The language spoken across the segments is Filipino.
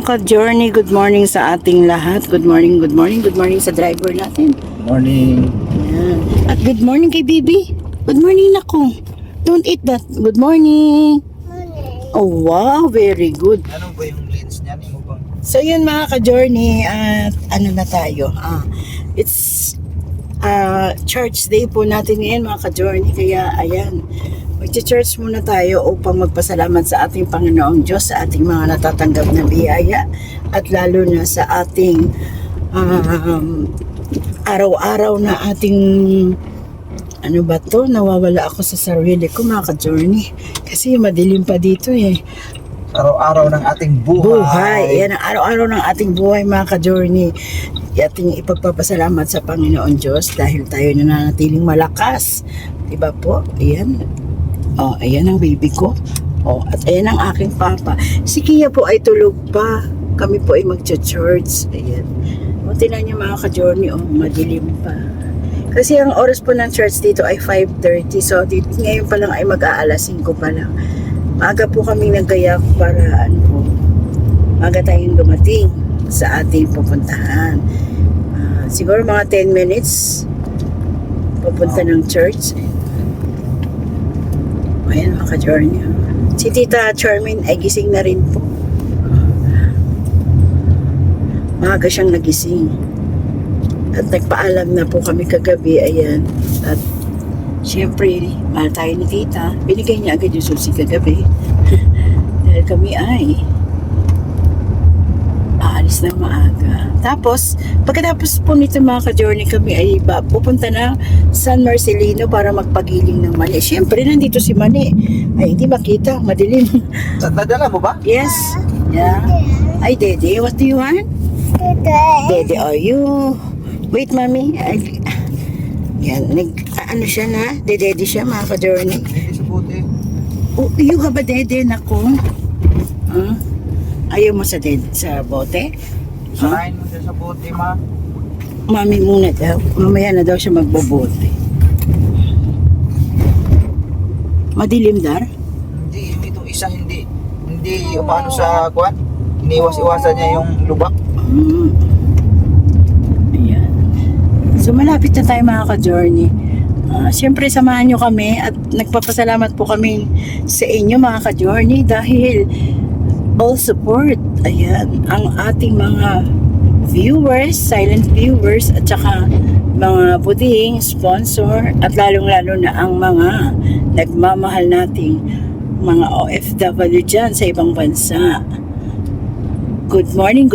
mga ka-journey, good morning sa ating lahat. Good morning, good morning, good morning sa driver natin. Morning. Ayan. At good morning kay Bibi. Good morning ako. Don't eat that. Good morning. Oh wow, very good. Ano ba yung lens niya? Ano bang? So yun mga ka-journey, at ano na tayo? It's church day po natin ngayon mga ka-journey. Kaya ayan, mag-church muna tayo upang magpasalamat sa ating Panginoong Diyos, sa ating mga natatanggap na biyaya, at lalo na sa ating araw-araw na ating ano ba to? Nawawala ako sa sarili ko mga ka-journey. Kasi madilim pa dito eh. Araw-araw ng ating buhay. Yan ang araw-araw ng ating buhay mga ka-journey. Ating ipagpapasalamat sa Panginoon Diyos dahil tayo nananatiling malakas. Diba po? Ayan. Oh, ayan ang baby ko. Oh, at ayan ang aking papa. Si Kia po ay tulog pa. Kami po ay magcha-church. Ayan. O, tingnan niyo mga ka-journey. Oh, madilim pa. Kasi ang oras po ng church dito ay 5:30. So, ngayon pa lang ay mag-aalas 5 pa lang. Maaga po kami naggayak para maaga tayong dumating sa ating pupuntahan. Siguro mga 10 minutes pupunta ng church. Ayan mga ka-journey. Si Tita Charmaine ay gising na rin po. Maaga siyang nagising. At nagpaalam na po kami kagabi. Ayan. At siyempre, mahal tayo ni Tita. Binigay niya agad yung susi kagabi. Dahil kami ay aalis na maaga. Tapos, pagkatapos po nito mga ka-journey, kami ay pupunta na San Marcelino para magpagiling ng mani. Siyempre, nandito si Mani. Ay, hindi makita. Madilim. Nadala mo ba? Yes. Yeah. Ay, Dede, what do you want? Dede, are you? Wait, Mami. Yan, ano siya na? Dede siya, mga ka-journey. Hindi sa buti. Oh, you have a dede, nako. Ayaw mo sa bote? Sarayin mo siya sa buti, ma. Mami muna daw. Mamaya na daw siya magbobote. Madilim, Dar? Hindi, yung itong isa hindi. Hindi umaano sa kuwan. Iniwas-iwasan niya yung lubak. Ayan. So malapit na tayo mga ka-journey. Siyempre samahan nyo kami at nagpapasalamat po kami sa inyo mga ka-journey dahil all support, ayan, ang ating mga viewers, silent viewers, at saka mga buding, sponsor, at lalong-lalo na ang mga nagmamahal nating mga OFW dyan sa ibang bansa. Good morning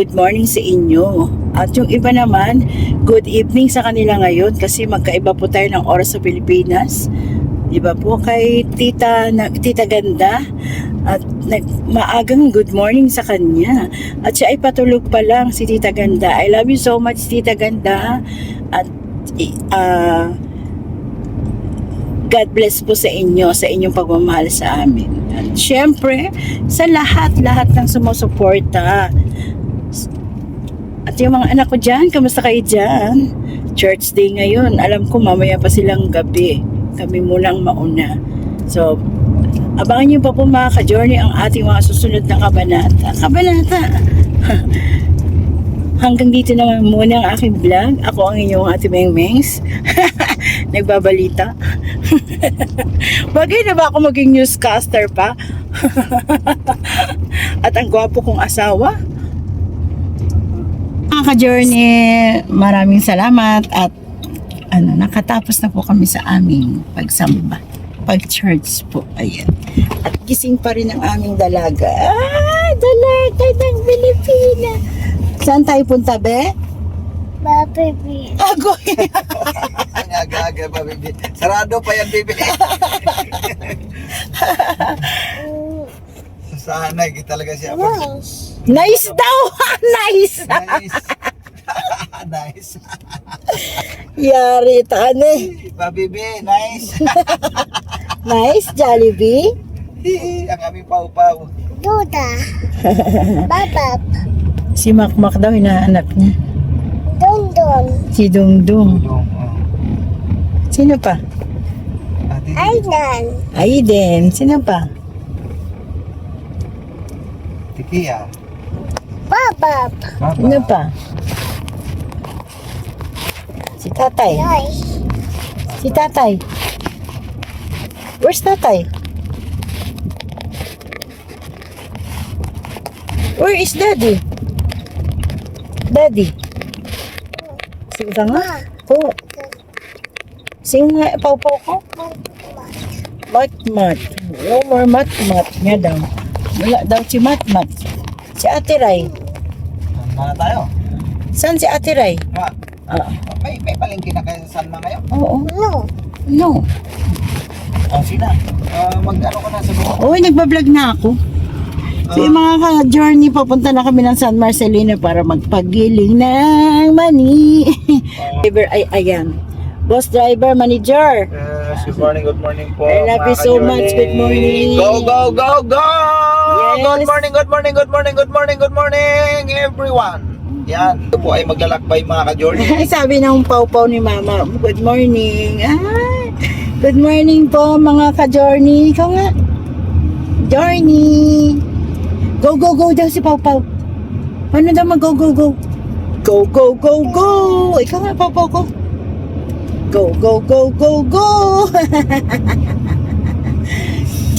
sa inyo. At yung iba naman, good evening sa kanila ngayon kasi magkaiba po tayo ng oras sa Pilipinas. Diba po kay Tita Ganda at maagang good morning sa kanya. At siya ay patulog pa lang, si Tita Ganda. I love you so much, Tita Ganda. At God bless po sa inyo, sa inyong pagmamahal sa amin. At syempre, sa lahat ng sumusuporta. At yung mga anak ko dyan, kamusta kayo dyan? Church day ngayon. Alam ko mamaya pa silang gabi. Kami munang mauna. So, abangan nyo pa po mga ka-journey ang ating mga susunod na kabanata. Hanggang dito naman muna ang aking vlog. Ako ang inyong Ate Mengmengs. Nagbabalita. Bagay na ba ako maging newscaster pa? At ang gwapo kong asawa. Mga ka-journey, maraming salamat at nakatapos na po kami sa aming pagsamba. Pag-church po. Ayan. At gising pa rin ang aming dalaga. Dalaga ng Pilipina. Saan tayo punta, be? Baby. Agoy. Ang aga-aga pa, baby. Sarado pa yan, baby. Sanay talaga siya. Nice daw. Nice. Nice. Yari tane. Baby, nice. Nice, Jollibee. Ang aming pau-pau. Duda. Babab. Si Makmak daw, hinahanap niya. Dondon. Si Dungdung. Sino pa? Aidan. Aiden. Sino pa? Tikia. Ba. Baba. Ano pa? Si tatay. Ay. Si tatay. Where's tatay? Where is daddy? Daddy. Sing ka nga. Oh. Sing nga, pau-pau ko. Mat-mat. No more mat-mat. Nga daw. Wala daw si mat-mat. Si Ate Ray. Saan na tayo? Saan si Ate Ray? Ma, Ah. may palengke na kayo sa San Ma ngayon? Oo. No. No. Oh, sina. Mag-ano ka na sa buho? Uy, nagbablog na ako. So yung mga ka-journey, papunta na kami ng San Marcelino para magpagiling ng mani. Driver, ay, ayan. Boss driver, manager. Yes, good morning po. I love you mga so ka-journey. much. Good morning. Go, go, go, go! Yes. Good morning, good morning, good morning, good morning, good morning, everyone! Yan, ito po ay maglalakbay mga ka-journey. Sabi ng pau-pau ni mama, good morning. Ah, good morning po mga ka-journey. Ikaw nga. Journey. Go, go, go daw si pau-pau. Paano daw mag-go, go, go? Go, go, go, go. Ikaw nga, pau-pau ko. Go, go, go, go, go.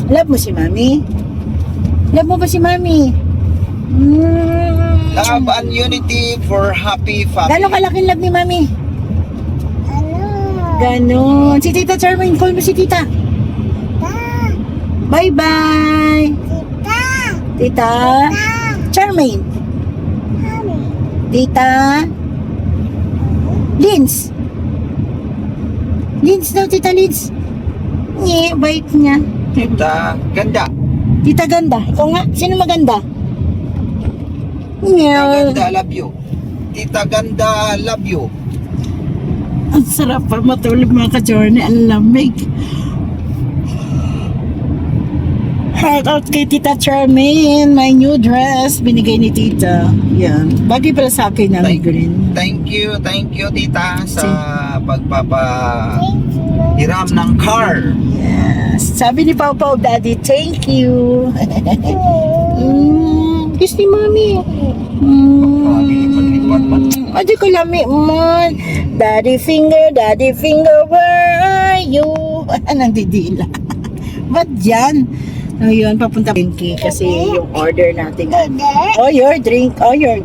Love mo si mami? Love mo ba si mami? Love and unity for happy family. Gano'ng kalaking love ni mami? Ano? Ganon. Si Tita Charmaine, call mo si Tita. Ta. Bye-bye. Tita. Tita Ta. Charmaine. Mami. Tita Lins. Lins daw, Tita Lins. Nye, bait niya. Tita, ganda. Tita Ganda. Ikaw nga, sino maganda? Tita Nye. Ganda, love you. Tita Ganda, love you. Ang sarap pa matulog mga ka-journey. Ang lamig. Heart out kay Tita Charmaine. My new dress. Binigay ni Tita. Yan. Bagay pala sa akin ng green. Thank you, Tita, sa Thank pagpapahiram you. ng car. Yes. Sabi ni Pau Pau, Daddy, thank you. Kiss ni Mami. Adi ko lami man. Daddy finger, where are you? Nandidila. Ba't yan? Ngayon, papunta Pinky kasi yung order natin. Dede. Oh, your drink, oh, your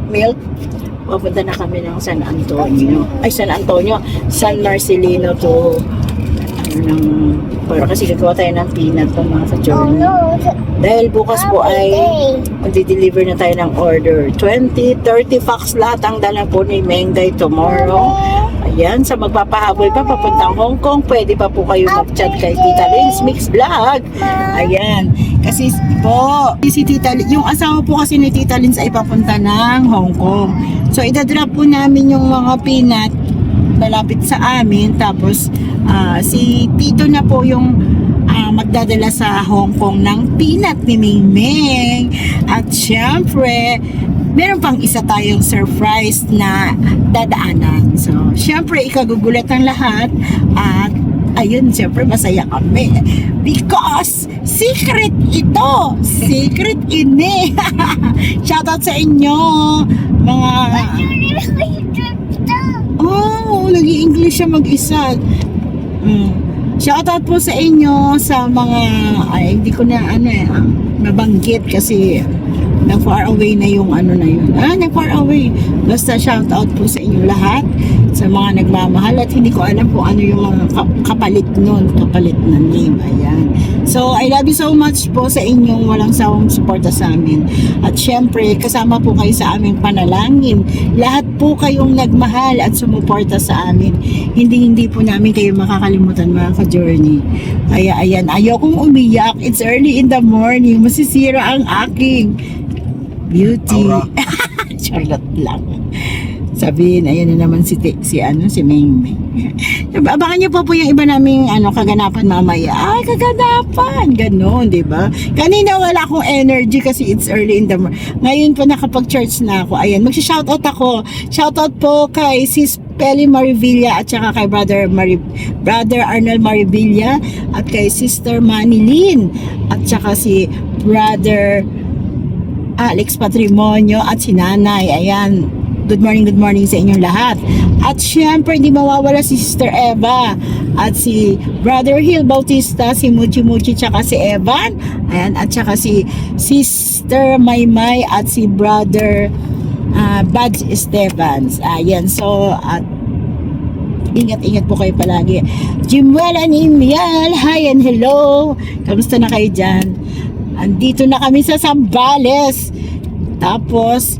milk. Papunta na kami ng San Antonio. Ay, San Antonio. San Marcelino to para kasi gagawa tayo ng peanut pa mga Oh ka-journey. no. Dahil bukas po ay mag-deliver na tayo ng order. 20, 30 packs lahat ang dala po ni Mengday tomorrow. Ayan, sa magpapahabol pa papuntang Hong Kong, pwede pa po kayo mag-chat kay Tita Lins Mix Vlog. Ayan, kasi po, si Tita, yung asawa po kasi ni Tita Lins ay papunta ng Hong Kong. So, idadrop po namin yung mga peanut malapit sa amin. Tapos, si Tito na po yung magdadala sa Hong Kong ng peanut ni Ming Ming. At syempre, meron pang isa tayong surprise na dadaanan. So, syempre, ikagugulat ang lahat. At, ayun, syempre, masaya kami. Because, secret ito! Secret ini! Shoutout sa inyo, mga... Oh, nag-i-English siya mag-isa. Shoutout po sa inyo sa mga, ay, hindi ko na, nabanggit kasi nag-far away na yung na yun. Nag-far away. Basta shoutout po sa inyo lahat, sa mga nagmamahal at hindi ko alam kung ano yung mga kapalit nun, kapalit na name. Ayan. So, I love you so much po sa inyong walang sawang suporta sa amin. At syempre, kasama po kayo sa aming panalangin. Lahat po kayong nagmahal at sumuporta sa amin. Hindi po namin kayo makakalimutan mga ka-journey. Kaya ayan, ayokong umiyak. It's early in the morning. Masisira ang aking beauty. Charlotte lang. Sabihin, ayan na naman si Ming Ming. Abangan niyo po yung iba naming kaganapan mamaya. Ay, kaganapan! Ganon, di ba? Kanina wala akong energy kasi it's early in the morning. Ngayon po nakapag-church na ako. Ayan, magsha-shoutout ako. Shoutout po kay Sis Peli Marivilla at saka kay Brother Arnel Marivilla at kay Sister Manilyn at saka si Brother Alex Patrimonio at si Nanay. Ayan. Good morning sa inyong lahat. At syempre, hindi mawawala si Sister Eva at si Brother Hill Bautista, si Muchi Muchi, tsaka si Evan. Ayan, at tsaka si Sister Maymay at si Brother Buds Estevans. Ayan, so, at ingat-ingat po kayo palagi. Jimuel and Imiel, hi and hello. Kamusta na kayo dyan? Andito na kami sa Zambales. Tapos,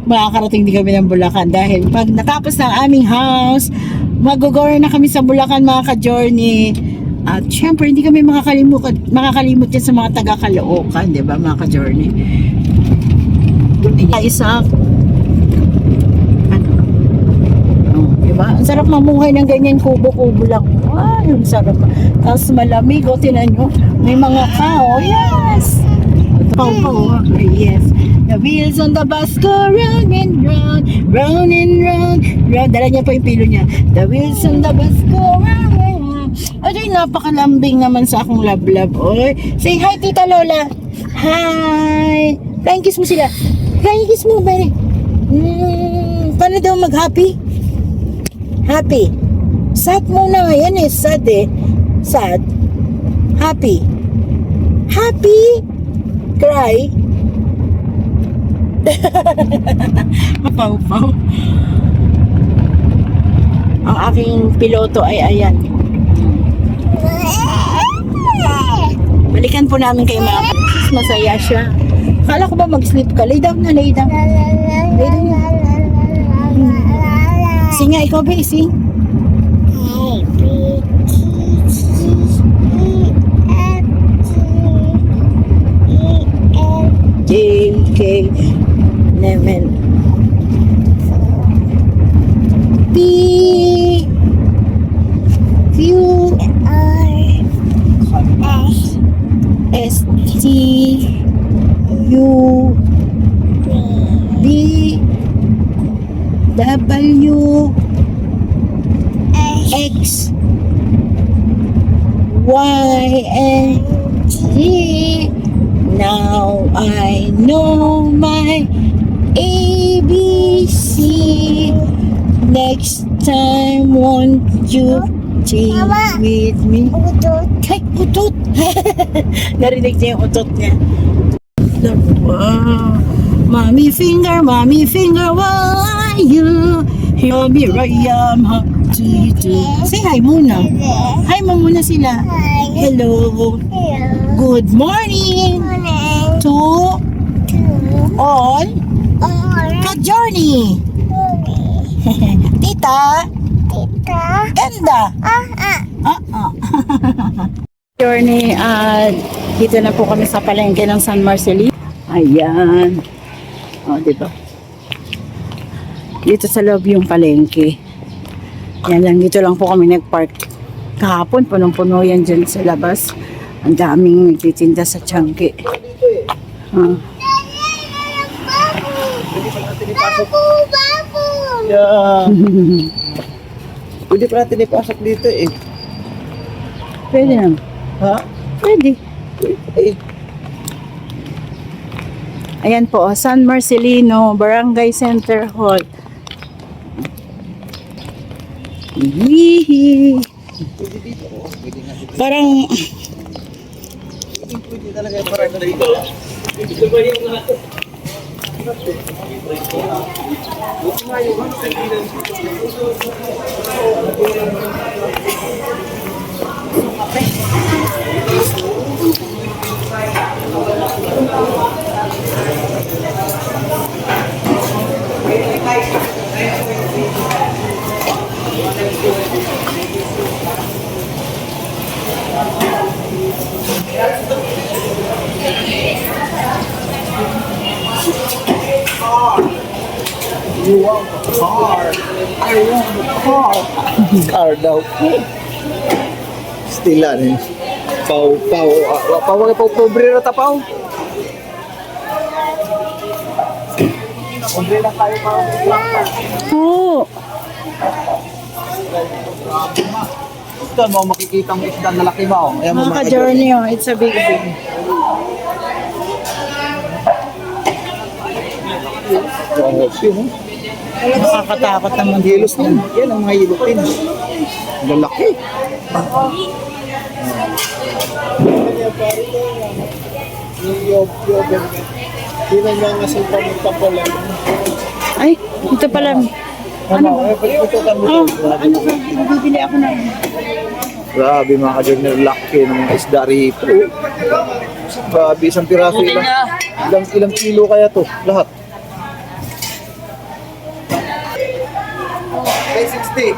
makakarating din kami ng Bulacan dahil pag natapos ng aming house, mag-go na kami sa Bulacan mga ka-journey. At syempre, hindi kami makakalimot yan sa mga taga-Caloocan, di ba mga ka-journey? Isa, diba? Ang sarap mamuhay ng ganyan, kubo-kubo lang. Ay, ang sarap. Tapos malamig, o tinan nyo, may mga kao, yes! Pau-pau, yes. The wheels on the bus go round and round, round and round, round. Dala niya pa yung pilo niya. The wheels on the bus go round and round. Ay, napakalambing naman sa akong lablab. Oy, say hi, Tita Lola. Hi. Flying kiss mo sila. Flying kiss mo, Mary. Paano daw mag-happy? Happy. Sad muna ngayon eh. Sad eh. Sad. Happy. Happy. Cry. Mapaw-paw. Ang aking piloto ay ayan. Balikan po namin kay Mama. Masaya siya. Kala ko ba mag-sleep ka? Lay down na, lay down. Lay down na. Sing nga, ikaw ba? Sing. J.K. Nemen. P. Q. R. S. S. T. U. B. W. X. Y. and Z. Now I know my ABC. Next time, won't you sing with me? Utot. Ay, utot! Narinig niya yung utot niya. Wow. Mommy finger, why are you? He'll be right Say hi muna. Hi mo muna sila. Hello. Good morning to all ka-journey. Tita. Ganda. Journey, dito na po kami sa palengke ng San Marcelino. Ayan. O, diba? Dito sa loob yung palengke. Yan lang, dito lang po kami nagpark. Kahapon, punong-puno yan dyan sa labas. Ang daming nagtitinda sa Tiangge. Yeah. Pwede pa natin ipasok dito eh. Pwede naman. Ha? Pwede. Eh. Ayan po, San Marcelino, Barangay Center Hall. Hihi. Parang Pwede talaga yung parang dito. You want a car? I want a car. Car daw. Stila rin. Pau. Pau pobre na tapaw. Pobre na tayo pau. Oo. Ito mo makikita mo isda na laki mo. Ayan mo Mga ka-journey, oh, it's a big thing. Yun, Nakakatakot naman. Yelos na yan. Yan ang mga yelopin. Lalaki. Ay, ito pala. Ano ba? Oh, ano ba? Bibili ako na. Grabe mga ka-journey, laki ng mga isda rito. Grabe, isang piraso ilang kilo kaya to, lahat. 60.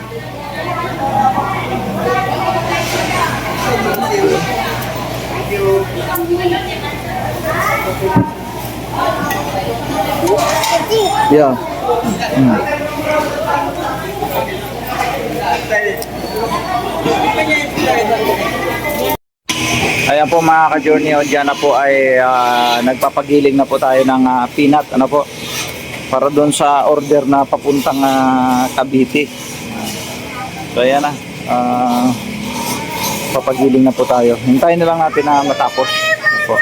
Yeah. Ayan po mga ka-journey, o dyan na po ay nagpapagiling na po tayo ng peanut, ano po, para doon sa order na papuntang Cavite. So ayan na, papagiling na po tayo. Hintayin na lang natin na matapos. Ano po.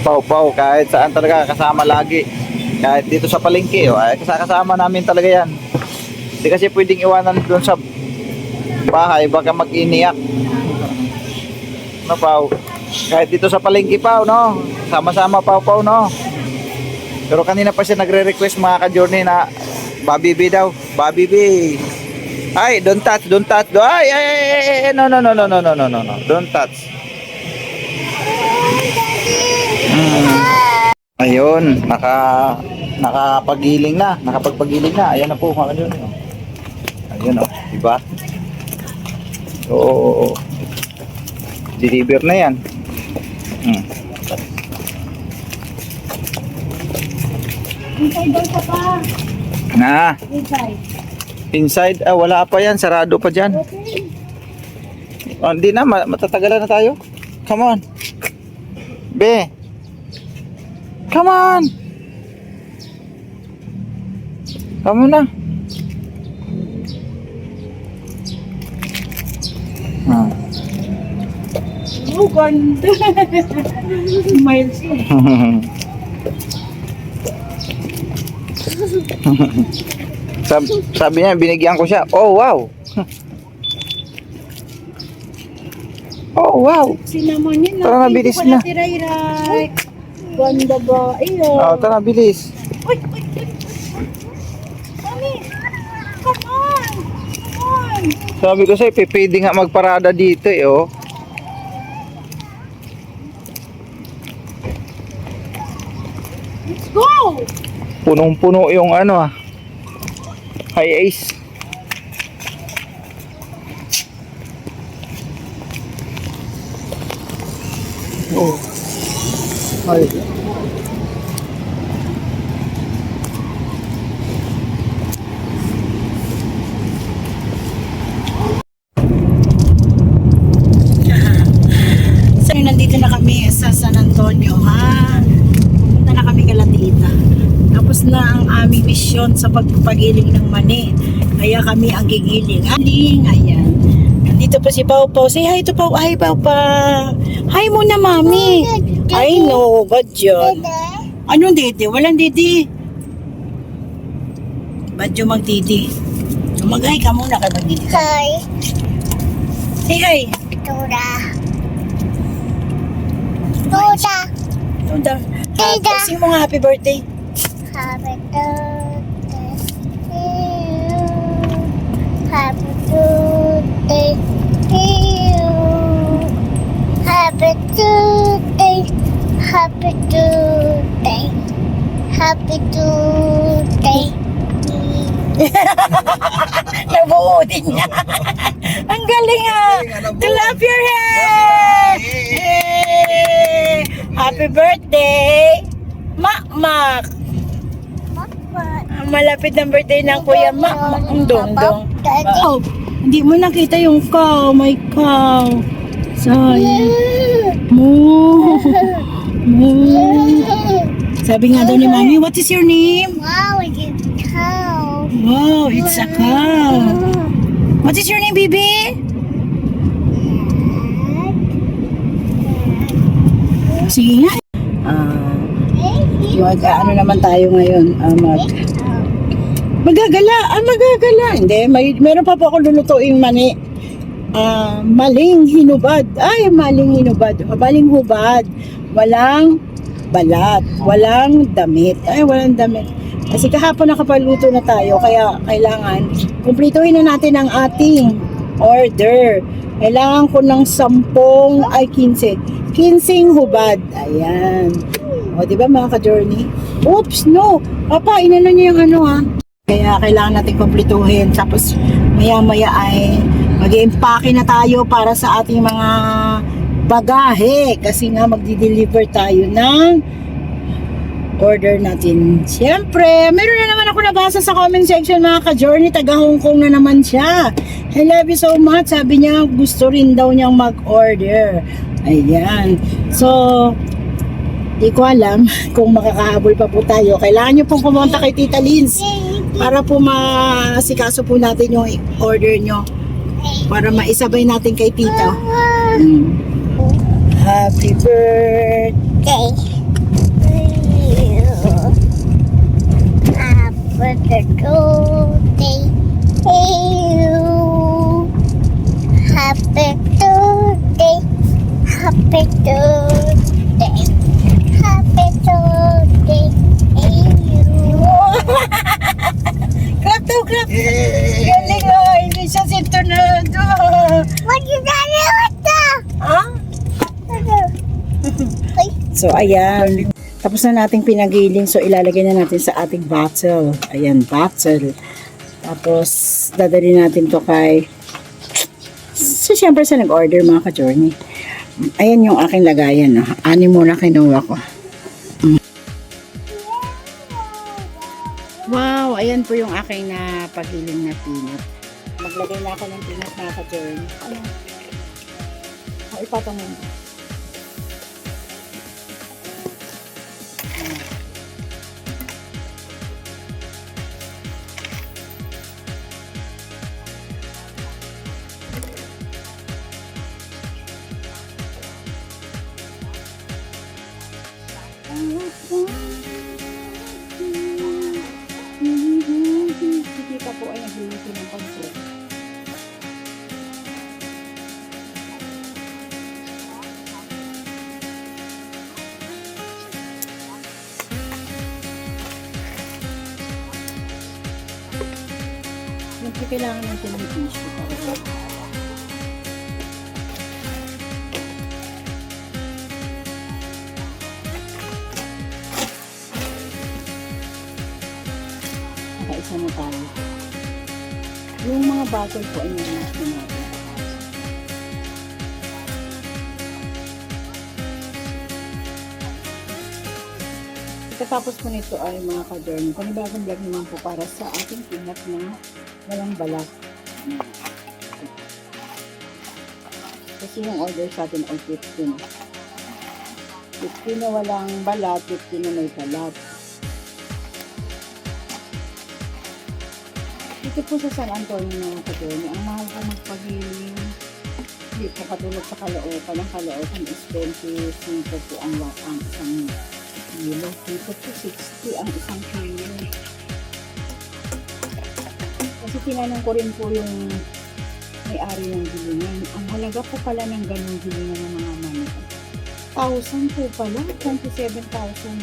Pau-pau, kahit saan talaga kasama lagi. Kahit dito sa palengke, ay kasama namin talaga yan. Hindi kasi pwedeng iwanan doon sa bahay, baka mag-iniyak. No, Pau? Kahit dito sa palengke, Pau, no? Sama-sama, Pau, no? Pero kanina pa siya nagre-request mga ka-journey na Bobby B daw. Bobby B. Ay, don't touch. Ay, no. Don't touch. Ayun, nakapagpagiling na. Ayan na po mga ka-journey. Ayun, diba? So, deliver na yan. Na. Inside, wala pa yan. Sarado pa dyan. Hindi na, matatagalan na tayo. Come on. Be. Come on. Come on na. Oh, ganda. Miles yun. Sabi niya, binigyan ko siya. Oh, wow. Oh, wow. Sinamon yun. Tara na, bilis na. Tiray-ray. Ganda ba? Iyo. Oh, tara, bilis. Uy. Mami. Come on. Sabi ko sa'yo, pwede nga magparada dito oh. Let's go. Punong-puno yung high ace. Oh. Ay. So, nandito na kami sa San Antonio, ha? Punta na kami Galatita. Tapos na ang aming misyon sa pagpapagiling ng mani. Kaya kami ang gigiling. Ayan. Nandito po si Pau Pau. Say hi to Pau. Hi, Pau Pau. Hi muna, Mami. I know, bad yun. Anong dede? Walang dede. Bad yun mag-dede. So, mag-hi ka muna kay mag-dede ka. Hi. Say hi. Tuda. Tuda. Tuda. Sing mo nga happy birthday. Happy birthday to you. Happy birthday to you. Happy birthday. Happy birthday. Happy birthday. Nabuo din niya. Ang galing ah. Clap your hands. Yay! Happy birthday, Makmak. Malapit ng birthday ng Kuya Makmak. Ang dong-dong. Oh, hindi mo nakita yung cow. May cow. Sayang. Moo. Moo. Sabi nga daw ni Mami, what is your name? Wow, it's a cow. Wow, it's a cow. What is your name, baby? Sige nga. Ano naman tayo ngayon? Magagala. Hindi, meron pa po ako lulutuing mani. Maling hinubad. Maling hinubad. Maling hubad. Walang balat. Walang damit. Walang damit. Kasi kahapon nakapaluto na tayo, kaya kailangan kumplituhin na natin ang ating order. Kailangan ko ng 15 hubad. Ayan. O, di ba mga ka-journey? Oops, no. Papa, inano niya yung ano ha. Kaya kailangan natin kumplituhin. Tapos maya-maya ay mag-i-empake na tayo para sa ating mga bagahe. Kasi nga magdi-deliver tayo ng order natin. Siyempre, meron na naman ako nabasa sa comment section mga ka-journey. Taga Hong Kong na naman siya. I love you so much. Sabi niya gusto rin daw niyang mag-order. Ayan. So, di ko alam kung makakahabol pa po tayo. Kailangan niyo pong pumunta kay Tita Linz para po masikaso po natin yung order nyo. Para maisabay natin kay Tita. Happy birthday. Happy birthday. Happy birthday. Happy birthday. Happy birthday. Clap daw, clap. Galing hindi siya sintonado. What you gonna do? Ha? So, ayan. Tapos na nating pinagiling. So, ilalagay na natin sa ating bottle. Ayan, bottle. Tapos, dadali natin to kay... So, syempre sa nag-order mga ka-journey. Ayan yung aking lagayan. No? 6 muna kinuha ko. Wow, ayan po yung aking napagiling na peanut. Maglagay na ako ng peanut mga ka-journey. Ayan. Ipatong mo. Sige pa po ay nagluluto ng pansit. Siyempre kailangan natin ng tissue para nakaisa na tayo. Yung mga bottle po ay nilinis na natin. Pagkatapos po nito ay mga ka-journey, panibagong vlog naman po para sa ating peanut na walang balat. Kasi yung order sa atin ay 15. 15 na walang balat, 15 na may balat. Dito po sa San Antonio mga ka-journey, ang mahal po magpagiling. Hindi po katulad sa Caloocan. Ang Caloocan is 25 po ang isang kilo. Dito po 60 ang isang kilo. Kasi tinanong ko rin po yung may-ari ng gilingan. Ang halaga po pala ng ganung gilingan ng mga mani. 1,000 po pala. 27,000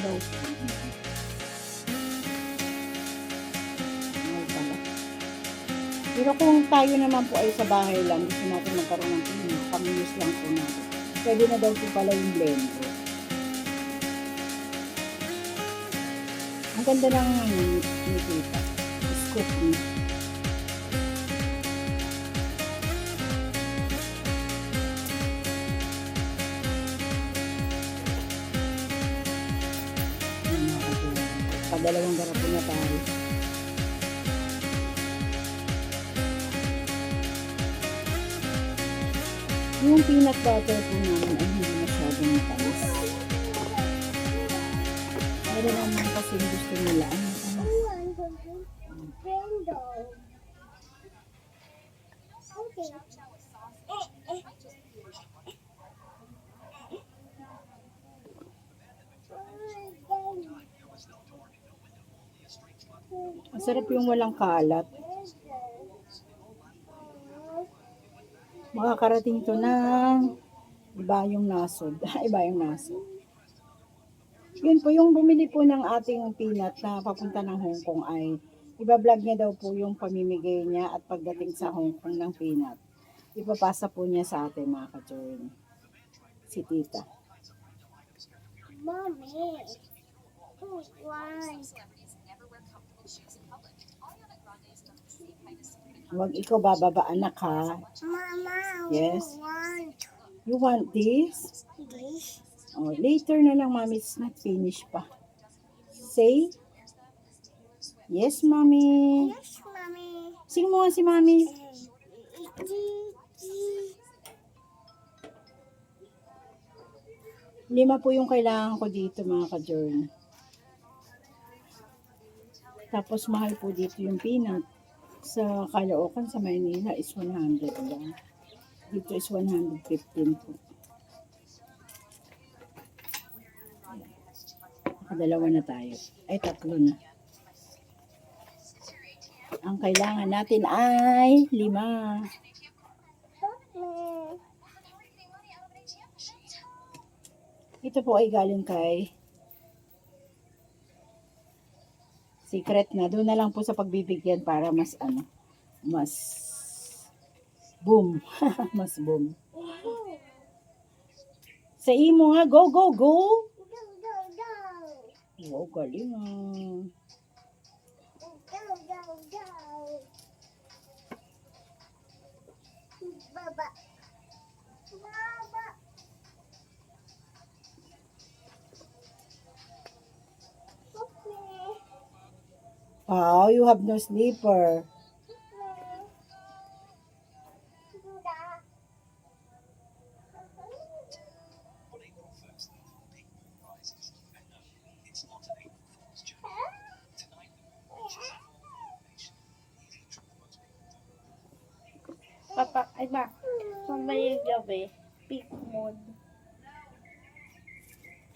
daw. Pero kung tayo naman po ay sa bahay lang, gusto natin magkaroon ng pino, pang-use lang po natin. Pwede na daw po pala yung blender. Ang ganda ng nito. Scoop niya. Pagdalawang garapon na tayo. Yung peanut butter po naman ay hindi masyadong matamis. Meron naman kasi gusto nila ang matamis. Masarap yung walang kalat. Makakarating to ng iba yung nasod. Iba yung nasod. Yun po, yung bumili po ng ating peanut na papunta ng Hong Kong ay iba-vlog niya daw po yung pamimigay niya at pagdating sa Hong Kong ng peanut. Ipapasa po niya sa atin mga ka-journey. Si tita. Mommy. Why? Huwag ikaw bababa anak ha. Mama, Yes? want You want this? this? Oh, later na lang, mommy. It's not finished pa. Say, yes, mommy. Yes, mommy. Sing mo nga si mommy. Lima po yung kailangan ko dito, mga ka-journey. Tapos, mahal po dito yung peanut. Sa Caloocan, sa Maynila, is 100 lang. Dito is 115 po. Nakadalawa na tayo. Ay, tatlo na. Ang kailangan natin ay 5. Ito po ay galing kay Secret na. Doon na lang po sa pagbibigyan para mas mas boom. Mas boom. Sa imo nga, go, go, go! Wow, galing ah. Baba. Baba. Okay. Wow, you have no sleeper. Papa, ay ma, mamaya gabi, peak mode.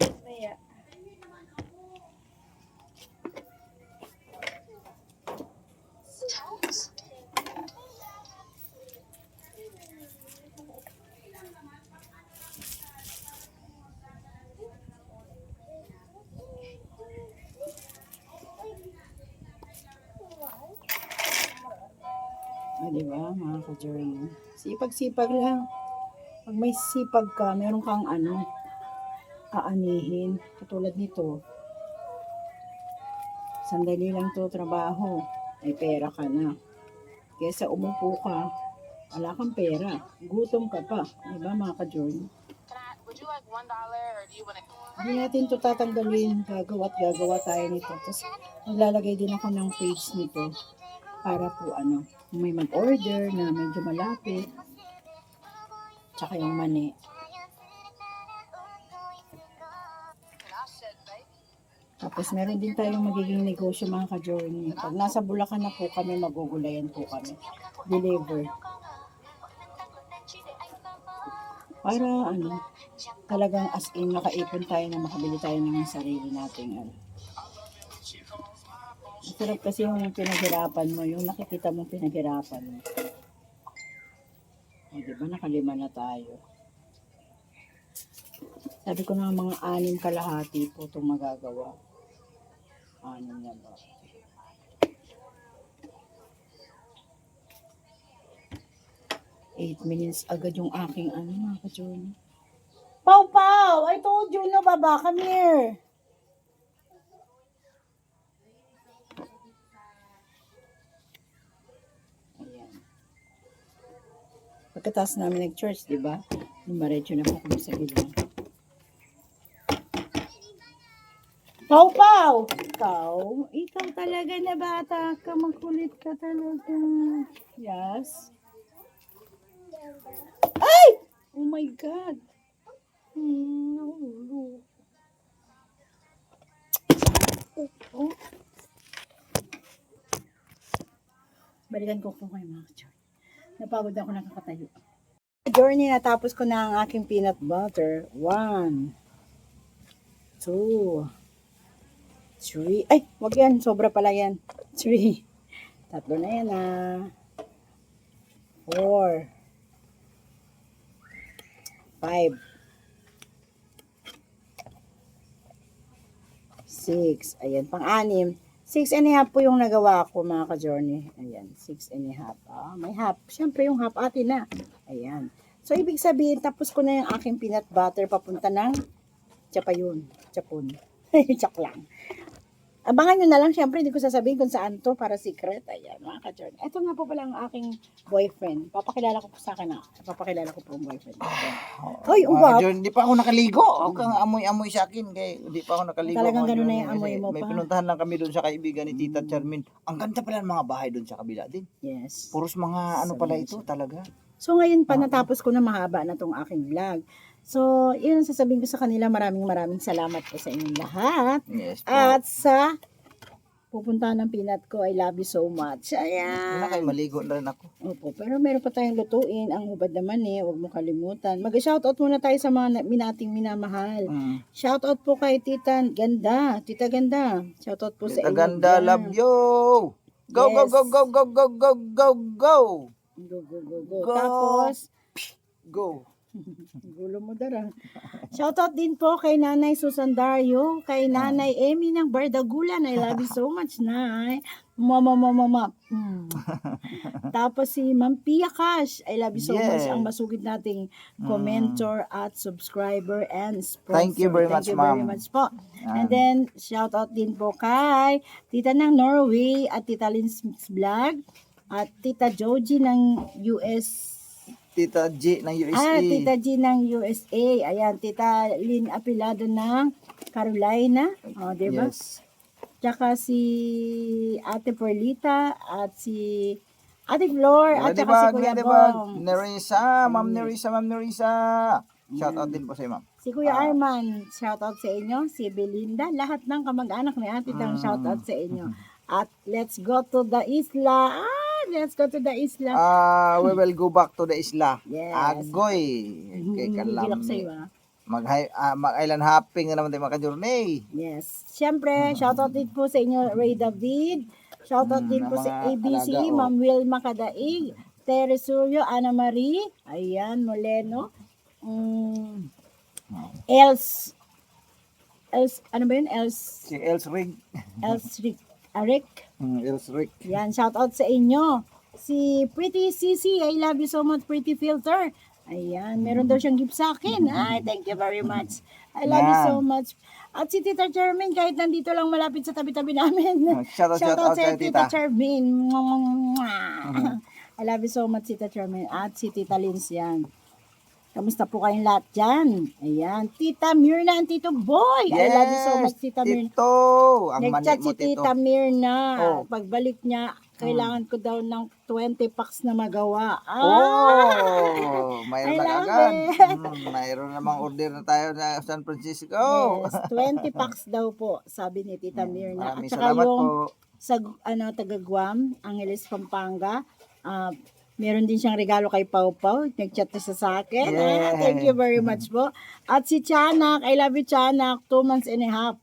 Mamaya. Di ba, mga ka-journey? Sipag-sipag lang. Pag may sipag ka, meron kang aanihin. Katulad nito. Sandali lang to trabaho. May pera ka na. Kesa umupo ka, wala kang pera. Gutom ka pa. Di ba, mga ka-journey? Would you like $1 or do you want to? Hindi natin to tatanggalin. Gagawa at gagawa tayo nito. Tapos, maglalagay din ako ng page nito. Para po kung may mag-order na medyo malapit. Tsaka yung mani. Tapos meron din tayong magiging negosyo mga ka-journey. Pag nasa Bulacan na po kami, magugulayan po kami. Deliver. Para talagang as in nakaipon tayo na makabili tayo ng sarili nating Masarap kasi yung pinaghirapan mo, yung nakikita mong pinaghirapan mo. O, diba, nakalima na tayo. Sabi ko na mga 6 kalahati po itong magagawa. 6 na ba? Eight minutes agad yung aking mga ka-journey. Pau, Pau! I told you na baba, come here! Pagkatapos namin nag-church, di ba? Diretso na po kami sa bilang. Pau, Pau! Ikaw talaga na bata ka. Makulit ka talaga. Yes? Ay! Oh my God! Nahulog. Oh. Balikan ko kayo mga church. Napagod ako nakakatayo. Journey, natapos ko na ang aking peanut butter. 1, 2, 3, 3. Ay, wag yan. Sobra pala yan. 3. Tatlo na yan 4. 5. 6. Ayan, pang-anim. 6 and a half po yung nagawa ko mga ka-journey. Ayan, 6 and a half. May half. Siyempre yung half atin na. Ayan. So, ibig sabihin, tapos ko na yung aking peanut butter papunta ng Chapon. Chak lang. Abangan nyo na lang. Siyempre, hindi ko sasabihin kung saan to para secret. Ayan, mga ka-journey. Ito nga po pala ang aking boyfriend. Papakilala ko po sa akin Papakilala ko po ang boyfriend. Hoy, ungwap. Hindi pa ako nakaligo. Huwag kang amoy-amoy sa akin. Hindi pa ako nakaligo. Talagang mga ganun na Johnny, yung amoy kasi mo may pa. pinuntahan lang kami doon sa kaibigan ni Tita Charmin. Ang ganda pala ng mga bahay doon sa kabila din. Yes. Puros mga ano pala ito talaga. So ngayon pa natapos ko na mahaba na tong aking vlog. So, yun ang sasabihin ko sa kanila. Maraming salamat po sa inyong lahat. Yes po. At sa pupuntahan ng peanut ko, I love you so much. Hindi Ayan. na kayo maligo na rin ako. Opo, pero meron pa tayong lutuin. Ang hubad naman huwag mo kalimutan. Mag-shoutout muna tayo sa mga nating minamahal. Shoutout po kay Tita Ganda. Tita Ganda. Shoutout po sa Tita inyo. Ganda, dyan. love you! Go, Yes. go, go, go, go, go, go, go, go! Go. Go. Tapos, Go! gulo mo dara. Shoutout din po kay Nanay Susan Dario, kay Nanay Emmy ng Bardagulan. I love you so much, Nay. Mama. Tapos si Ma'am Pia Cash. I love you so much. Yes. Ang masugid nating commenter at subscriber and sponsor. Thank you very much, Thank you very ma'am. much po. And then, shoutout din po kay Tita ng Norway at Tita Lynn's Vlog at Tita Joji ng US. Tita G ng USA. Tita G ng USA. Ayan, Tita Lynn Apilado ng Carolina. O, diba? Yes. Tsaka si Ate Perlita at si Ate Flor at tsaka si Kuya Bong. Nerissa, Ma'am Nerissa. Shout out din po sa iyo, ma'am. Si Kuya Arman, shout out sa inyo. Si Belinda, lahat ng kamag-anak ni Ate Tang shout out sa inyo. At let's go to the isla. Let's go to the isla. We will go back to the isla. Yes. Agoy. Kay Gilak sa'yo, Kalami. Mag-island hopping na naman tayo mga ka-journey. Yes. Siyempre, shoutout din po sa inyo, Ray David. Shoutout din ng po sa mga ABC, alaga, Ma'am Wilma Kadaig, Teresurio, Ana Marie, ayan, Moleno, Els, ano ba yun? Si Els Rig. Arik. Els Rig. Yan, shoutout sa inyo. Si Pretty Sisi, I love you so much, Pretty Filter. Ayan, meron daw siyang gift sa akin. Ay, thank you very much. I love you so much. At si Tita Charmin, kahit nandito lang malapit sa tabi-tabi namin. Shoutout sa kay Tita Tita. Charmin. I love you so much, Tita Charmin. At si Tita Lins yan. Kamusta po kayong lahat dyan? Ayan. Tita Mirna and Tito Boy. I love you so much, Tita Mirna. Tito. Ang Nag-chat mani si mo, Tito. Tita Mirna. Oh. Pagbalik niya, kailangan ko daw ng 20 packs na magawa. Mayroon I na love agad. it. Mayroon namang order na tayo na San Francisco. Yes, 20 packs daw po, sabi ni Tita Mirna. At Maraming saka salamat yung po. sa taga Guam, Angeles, Pampanga, meron din siyang regalo kay Pau Pau. Nag-chat na siya sa akin. Yeah. Thank you very much po. At si Tianak, I love you Tianak, 2 months and a half.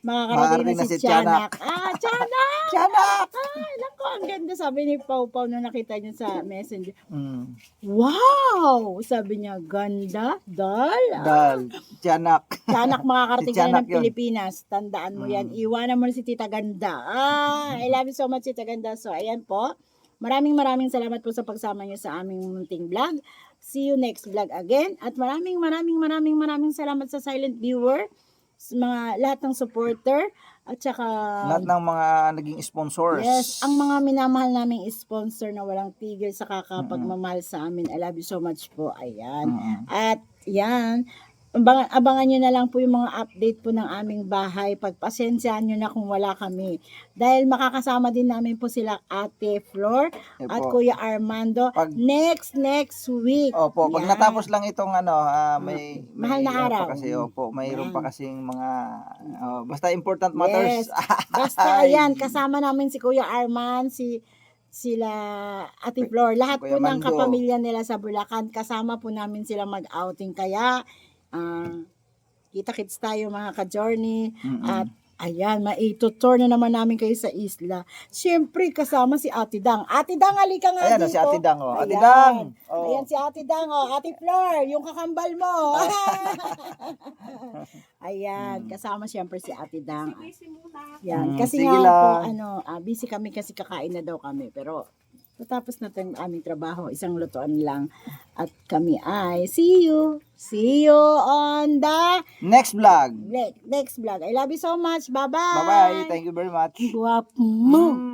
Makakarating Maaring na na si si Tianak. Tianak. Tianak! Tiyanak! Ay, naku, ang ganda. Sabi ni Pau Pau na nakita niya sa messenger. Mm. Wow! Sabi niya, ganda, dal. Dal. Tiyanak. Tiyanak, makakarating Si ka na Tiyanak ng yun. Pilipinas. Tandaan mo yan. Iwanan mo na si Tita Ganda. I love you so much, Tita Ganda. So, ayan po. Maraming salamat po sa pagsama niyo sa aming munting vlog. See you next vlog again. At maraming salamat sa silent viewer, sa mga lahat ng supporter, at saka Lahat ng mga naging sponsors. yes, ang mga minamahal naming sponsor na walang tigil sa kakapagmamahal sa amin. I love you so much po. Ayan. At yan, abangan nyo na lang po yung mga update po ng aming bahay. Pagpasensyaan nyo na kung wala kami. Dahil makakasama din namin po sila Ate Flor at Opo. Kuya Armando Pag- next week. Opo, pag Yan. natapos lang itong may Mahal na ano araw. pa kasi, opo, mayroon Yan. pa kasing mga basta important matters. Yes. Basta ayan, kasama namin si Kuya Arman, sila Ate Flor, lahat po Kuya ng Mando. kapamilya nila sa Bulacan, kasama po namin sila mag-outing. Kaya, kita-kits tayo mga ka-journey. At Ayan, maitutour na naman namin kayo sa isla. Siyempre, kasama si Ate Dang. Ate Dang, halika nga Ayan, dito. si Ate Dang, oh. Ate Ayan. Dang! Oh. Ayan si Ate Dang, oh. Ate Flor, yung kakambal mo. Ayan, kasama siyempre si Ate Dang. Busy muna. Yan, kasi sige nga lang. po, busy kami kasi kakain na daw kami. Pero, tapos na tayong aming trabaho, isang lutuan lang. At kami ay, see you on the Next vlog. next vlog. I love you so much. Bye-bye. Bye-bye. Thank you very much. Guwapo mo.